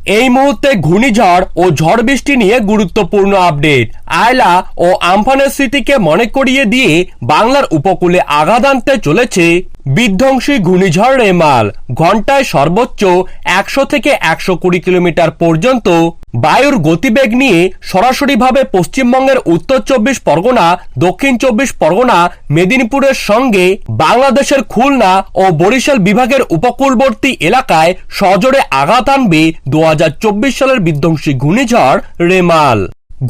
এই মুহূর্তে ঘূর্ণিঝড় ও ঝড় বৃষ্টি নিয়ে গুরুত্বপূর্ণ আপডেট। আয়লা ও আমফানের স্মৃতিকে মনে করিয়ে দিয়ে বাংলার উপকূলে আঘাত আনতে চলেছে বিধ্বংসী ঘূর্ণিঝড় রেমাল। ঘন্টায় সর্বোচ্চ 100 থেকে 120 কিলোমিটার পর্যন্ত বায়ুর গতিবেগ নিয়ে সরাসরিভাবে পশ্চিমবঙ্গের উত্তর 24 পরগনা, দক্ষিণ 24 পরগনা, মেদিনীপুরের সঙ্গে বাংলাদেশের খুলনা ও বরিশাল বিভাগের উপকূলবর্তী এলাকায় সজোরে আঘাত আনবে 2024 সালের বিধ্বংসী ঘূর্ণিঝড় রেমাল।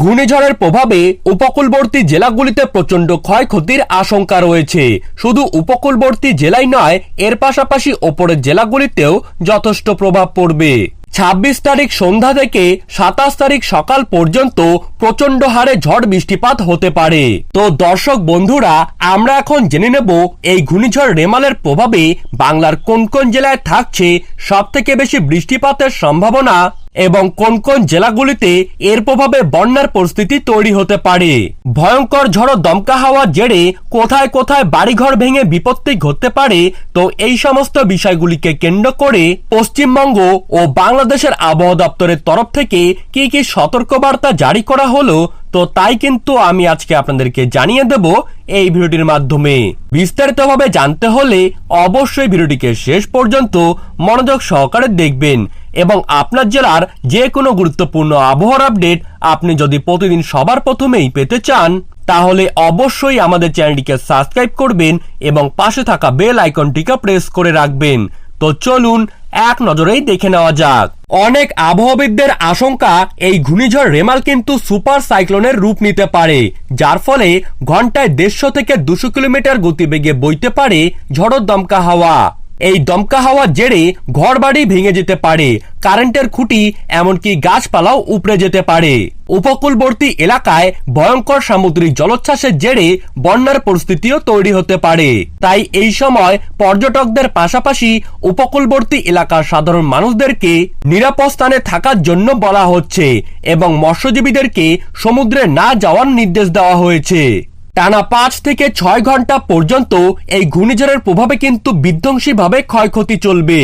ঘূর্ণিঝড়ের প্রভাবে উপকূলবর্তী জেলাগুলিতে প্রচন্ড ক্ষয়ক্ষতির আশঙ্কা রয়েছে। শুধু উপকূলবর্তী জেলাই নয়, এর পাশাপাশি ওপরের জেলাগুলিতেও যথেষ্ট প্রভাব পড়বে। 26 তারিখ সন্ধ্যা থেকে 27 তারিখ সকাল পর্যন্ত প্রচন্ড হারে ঝড় বৃষ্টিপাত হতে পারে। তো দর্শক বন্ধুরা, আমরা এখন জেনে নেব এই ঘূর্ণিঝড় রেমালের প্রভাবে বাংলার কোন কোন জেলায় থাকছে সব থেকে বেশি বৃষ্টিপাতের সম্ভাবনা এবং কোন কোন জেলাগুলিতে এর প্রভাবে বন্যার পরিস্থিতি তৈরি হতে পারে। ভয়ঙ্কর ঝড় দমকা হাওয়ার জেরে কোথায় কোথায় বাড়িঘর ভেঙে বিপত্তি ঘটতে পারে। তো এই সমস্ত বিষয়গুলিকে কেন্দ্র করে পশ্চিমবঙ্গ ও বাংলাদেশের আবহাওয়া দপ্তরের তরফ থেকে কি কি সতর্কবার্তা জারি করা হলো, তো তাই কিন্তু আমি আজকে আপনাদেরকে জানিয়ে দেব এই ভিডিওটির মাধ্যমে। বিস্তারিতভাবে জানতে হলে অবশ্যই ভিডিওটিকে শেষ পর্যন্ত মনোযোগ সহকারে দেখবেন এবং আপনার জেলার যে কোনো গুরুত্বপূর্ণ আবহাওয়ার আপডেট আপনি যদি প্রতিদিন সবার প্রথমেই পেতে চান, তাহলে অবশ্যই আমাদের চ্যানেলটিকে সাবস্ক্রাইব করবেন এবং পাশে থাকা বেল আইকনটিকে প্রেস করে রাখবেন। তো চলুন এক নজরেই দেখে নেওয়া যাক। অনেক আবহাওয়াবিদদের আশঙ্কা এই ঘূর্ণিঝড় রেমাল কিন্তু সুপার সাইক্লোনের রূপ নিতে পারে, যার ফলে ঘন্টায় 150 থেকে 200 কিলোমিটার গতিবেগে বইতে পারে ঝড়ো দমকা হাওয়া। এই দমকা হাওয়ার জেরে ঘরবাড়ি ভেঙে যেতে পারে, কারেন্টের খুঁটি এমনকি গাছপালাও উপড়ে যেতে পারে। উপকূলবর্তী এলাকায় ভয়ঙ্কর সামুদ্রিক জলোচ্ছ্বাসের জেরে বন্যার পরিস্থিতিও তৈরি হতে পারে। তাই এই সময় পর্যটকদের পাশাপাশি উপকূলবর্তী এলাকার সাধারণ মানুষদেরকে নিরাপদ স্থানে থাকার জন্য বলা হচ্ছে এবং মৎস্যজীবীদেরকে সমুদ্রে না যাওয়ার নির্দেশ দেওয়া হয়েছে। টানা 5 থেকে 6 ঘন্টা পর্যন্ত এই ঘূর্ণিঝড়ের প্রভাবে কিন্তু বিধ্বংসীভাবে ক্ষয়ক্ষতি চলবে।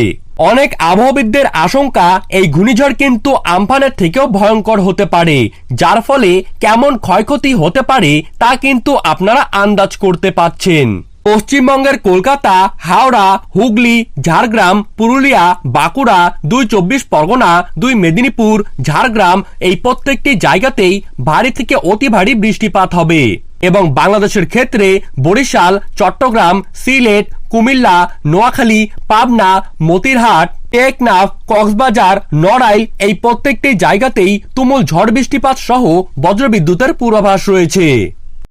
অনেক আবহাওয়াবিদদের আশঙ্কা এই ঘূর্ণিঝড় কিন্তু আমফানের থেকেও ভয়ঙ্কর হতে পারে, যার ফলে কেমন ক্ষয়ক্ষতি হতে পারে তা কিন্তু আপনারা আন্দাজ করতে পারছেন। পশ্চিমবঙ্গের কলকাতা, হাওড়া, হুগলি, ঝাড়গ্রাম, পুরুলিয়া, বাঁকুড়া, 2 24 পরগনা, 2 মেদিনীপুর, ঝাড়গ্রাম এই প্রত্যেকটি জায়গাতেই ভারী থেকে অতি ভারী বৃষ্টিপাত হবে এবং বাংলাদেশের ক্ষেত্রে বরিশাল, চট্টগ্রাম, সিলেট, কুমিল্লা, নোয়াখালী, পাবনা, মতিরহাট, টেকনাফ, কক্সবাজার, নড়াইল এই প্রত্যেকটি জায়গাতেই তুমুল ঝড় বৃষ্টিপাত সহ বজ্রবিদ্যুতের পূর্বাভাস রয়েছে।